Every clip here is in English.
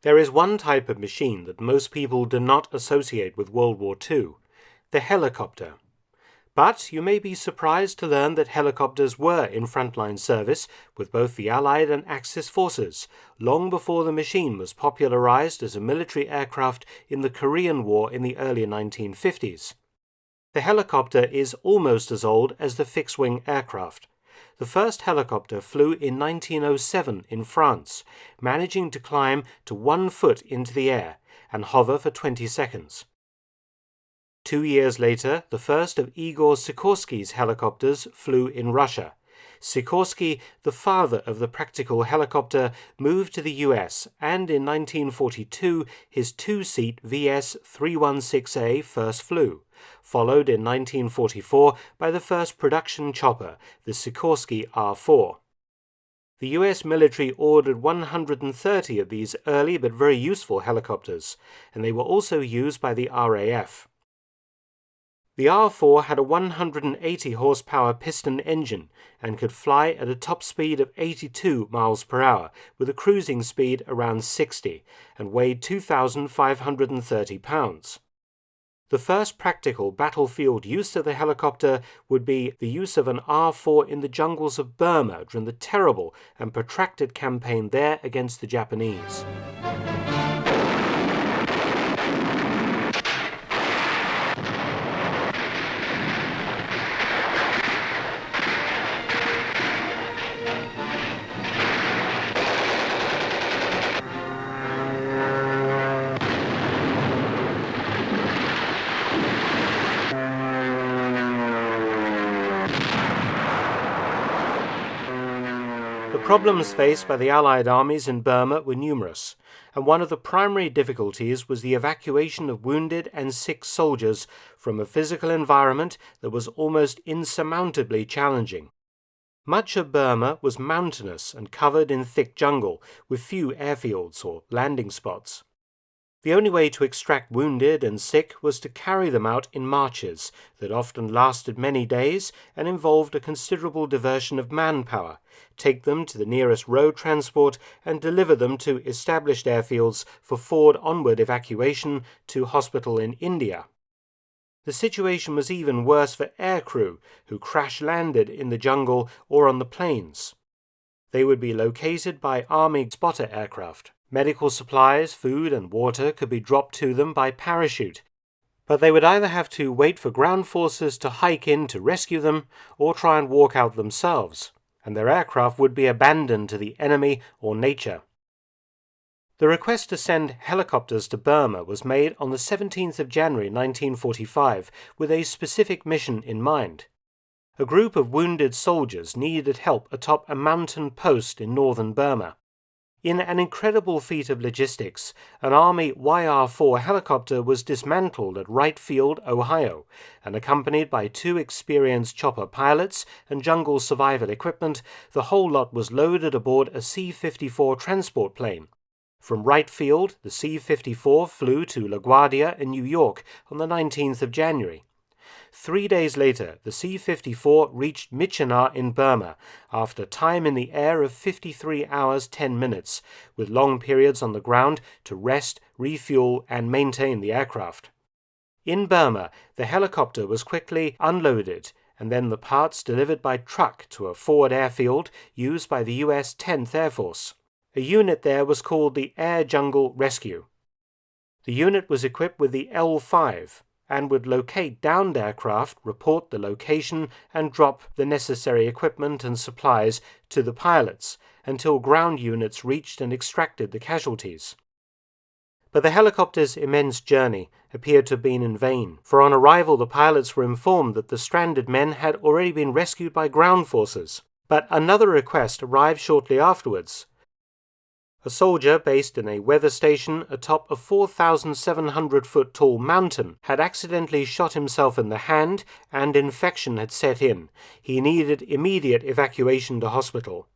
There is one type of machine that most people do not associate with World War II, the helicopter. But you may be surprised to learn that helicopters were in frontline service with both the Allied and Axis forces, long before the machine was popularized as a military aircraft in the Korean War in the early 1950s. The helicopter is almost as old as the fixed-wing aircraft. The first helicopter flew in 1907 in France, managing to climb to 1 foot into the air and hover for 20 seconds. 2 years later, the first of Igor Sikorsky's helicopters flew in Russia. Sikorsky, the father of the practical helicopter, moved to the US, and in 1942 his two-seat VS-316A first flew, followed in 1944 by the first production chopper, the Sikorsky R-4. The US military ordered 130 of these early but very useful helicopters, and they were also used by the RAF. The R-4 had a 180 horsepower piston engine and could fly at a top speed of 82 miles per hour with a cruising speed around 60 and weighed 2,530 pounds. The first practical battlefield use of the helicopter would be the use of an R-4 in the jungles of Burma during the terrible and protracted campaign there against the Japanese. The problems faced by the Allied armies in Burma were numerous, and one of the primary difficulties was the evacuation of wounded and sick soldiers from a physical environment that was almost insurmountably challenging. Much of Burma was mountainous and covered in thick jungle, with few airfields or landing spots. The only way to extract wounded and sick was to carry them out in marches that often lasted many days and involved a considerable diversion of manpower, take them to the nearest road transport and deliver them to established airfields for forward onward evacuation to hospital in India. The situation was even worse for aircrew who crash-landed in the jungle or on the plains. They would be located by Army spotter aircraft. Medical supplies, food and water could be dropped to them by parachute, but they would either have to wait for ground forces to hike in to rescue them or try and walk out themselves, and their aircraft would be abandoned to the enemy or nature. The request to send helicopters to Burma was made on the 17th of January 1945 with a specific mission in mind. A group of wounded soldiers needed help atop a mountain post in northern Burma. In an incredible feat of logistics, an Army YR-4 helicopter was dismantled at Wright Field, Ohio, and accompanied by 2 experienced chopper pilots and jungle survival equipment, the whole lot was loaded aboard a C-54 transport plane. From Wright Field, the C-54 flew to LaGuardia in New York on the 19th of January. 3 days later, the C-54 reached Myitkyina in Burma after time in the air of 53 hours 10 minutes, with long periods on the ground to rest, refuel, and maintain the aircraft. In Burma, the helicopter was quickly unloaded and then the parts delivered by truck to a forward airfield used by the U.S. 10th Air Force. A unit there was called the Air Jungle Rescue. The unit was equipped with the L-5, and would locate downed aircraft, report the location, and drop the necessary equipment and supplies to the pilots until ground units reached and extracted the casualties. But the helicopter's immense journey appeared to have been in vain, for on arrival the pilots were informed that the stranded men had already been rescued by ground forces. But another request arrived shortly afterwards. A soldier based in a weather station atop a 4,700-foot-tall mountain had accidentally shot himself in the hand and infection had set in. He needed immediate evacuation to hospital.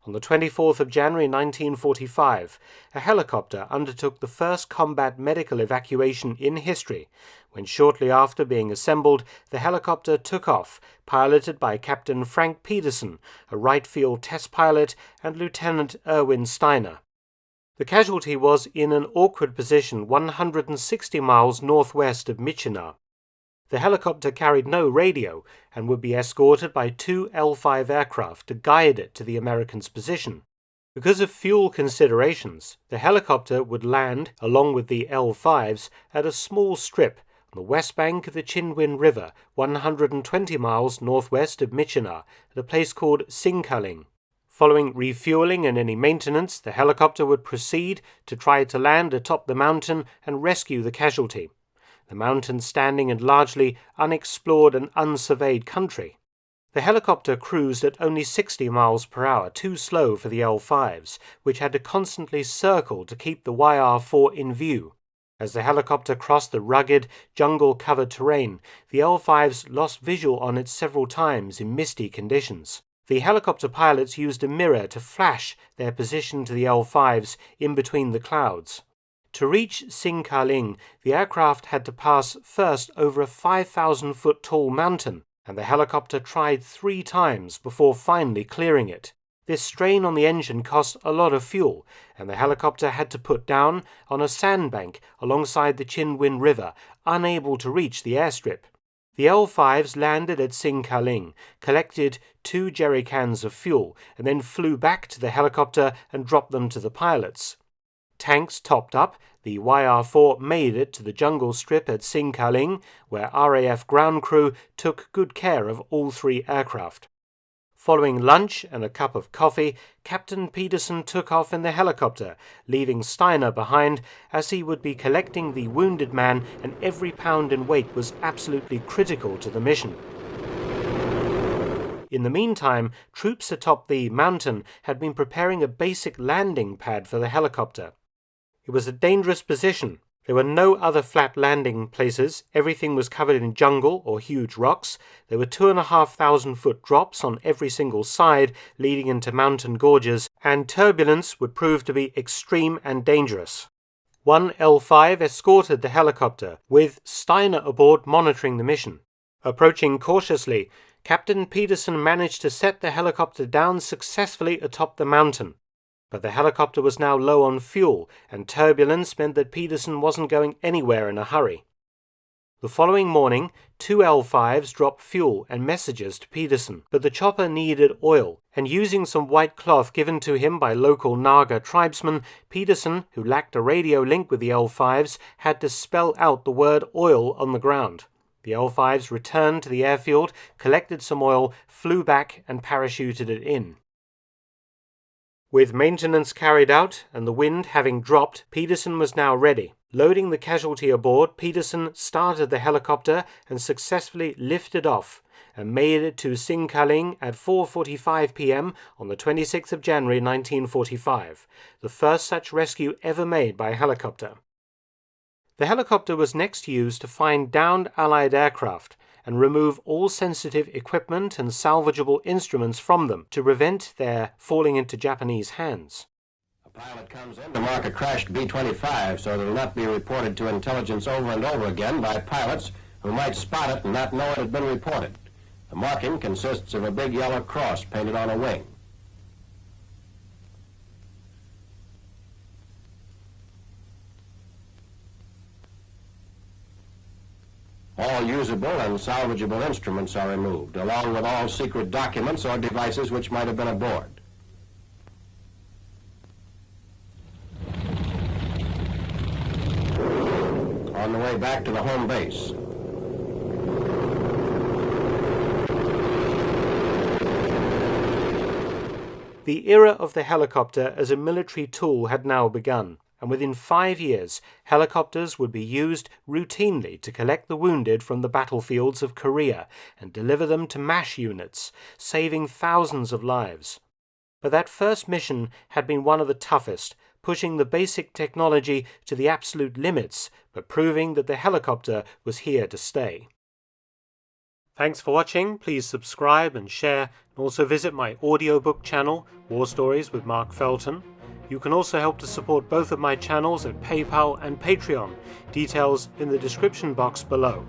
On the 24th of January 1945, a helicopter undertook the first combat medical evacuation in history, when shortly after being assembled, the helicopter took off, piloted by Captain Frank Peterson, a Wright Field test pilot, and Lieutenant Erwin Steiner. The casualty was in an awkward position 160 miles northwest of Myitkyina. The helicopter carried no radio and would be escorted by two L-5 aircraft to guide it to the Americans' position. Because of fuel considerations, the helicopter would land, along with the L-5s, at a small strip on the west bank of the Chinwin River, 120 miles northwest of Myitkyina, at a place called Sinkaling. Following refueling and any maintenance, the helicopter would proceed to try to land atop the mountain and rescue the casualty. The mountain standing in largely unexplored and unsurveyed country. The helicopter cruised at only 60 miles per hour, too slow for the L-5s, which had to constantly circle to keep the YR-4 in view. As the helicopter crossed the rugged, jungle-covered terrain, the L-5s lost visual on it several times in misty conditions. The helicopter pilots used a mirror to flash their position to the L-5s in between the clouds. To reach Sinkaling, the aircraft had to pass first over a 5,000-foot tall mountain, and the helicopter tried 3 times before finally clearing it. This strain on the engine cost a lot of fuel, and the helicopter had to put down on a sandbank alongside the Chinwin River, unable to reach the airstrip. The L-5s landed at Sinkaling, collected 2 jerry cans of fuel, and then flew back to the helicopter and dropped them to the pilots. Tanks topped up, the YR-4 made it to the jungle strip at Sinkaling, where RAF ground crew took good care of all 3 aircraft. Following lunch and a cup of coffee, Captain Peterson took off in the helicopter, leaving Steiner behind, as he would be collecting the wounded man, and every pound in weight was absolutely critical to the mission. In the meantime, troops atop the mountain had been preparing a basic landing pad for the helicopter. It was a dangerous position. There were no other flat landing places. Everything was covered in jungle or huge rocks. There were 2,500-foot drops on every single side, leading into mountain gorges, and turbulence would prove to be extreme and dangerous. One L-5 escorted the helicopter, with Steiner aboard monitoring the mission. Approaching cautiously, Captain Peterson managed to set the helicopter down successfully atop the mountain. But the helicopter was now low on fuel, and turbulence meant that Peterson wasn't going anywhere in a hurry. The following morning, 2 L-5s dropped fuel and messages to Peterson, but the chopper needed oil, and using some white cloth given to him by local Naga tribesmen, Peterson, who lacked a radio link with the L-5s, had to spell out the word oil on the ground. The L-5s returned to the airfield, collected some oil, flew back, and parachuted it in. With maintenance carried out and the wind having dropped, Peterson was now ready. Loading the casualty aboard, Peterson started the helicopter and successfully lifted off and made it to Sinkaling at 4:45 p.m. on the 26th of January 1945, the first such rescue ever made by helicopter. The helicopter was next used to find downed Allied aircraft and remove all sensitive equipment and salvageable instruments from them to prevent their falling into Japanese hands. A pilot comes in to mark a crashed B-25 so that it will not be reported to intelligence over and over again by pilots who might spot it and not know it had been reported. The marking consists of a big yellow cross painted on a wing. All usable and salvageable instruments are removed, along with all secret documents or devices which might have been aboard. On the way back to the home base. The era of the helicopter as a military tool had now begun, and within 5 years, helicopters would be used routinely to collect the wounded from the battlefields of Korea and deliver them to MASH units, saving thousands of lives. But that first mission had been one of the toughest, pushing the basic technology to the absolute limits, but proving that the helicopter was here to stay. Thanks for watching. Please subscribe and share, and also visit my audiobook channel, War Stories with Mark Felton. You can also help to support both of my channels at PayPal and Patreon, details in the description box below.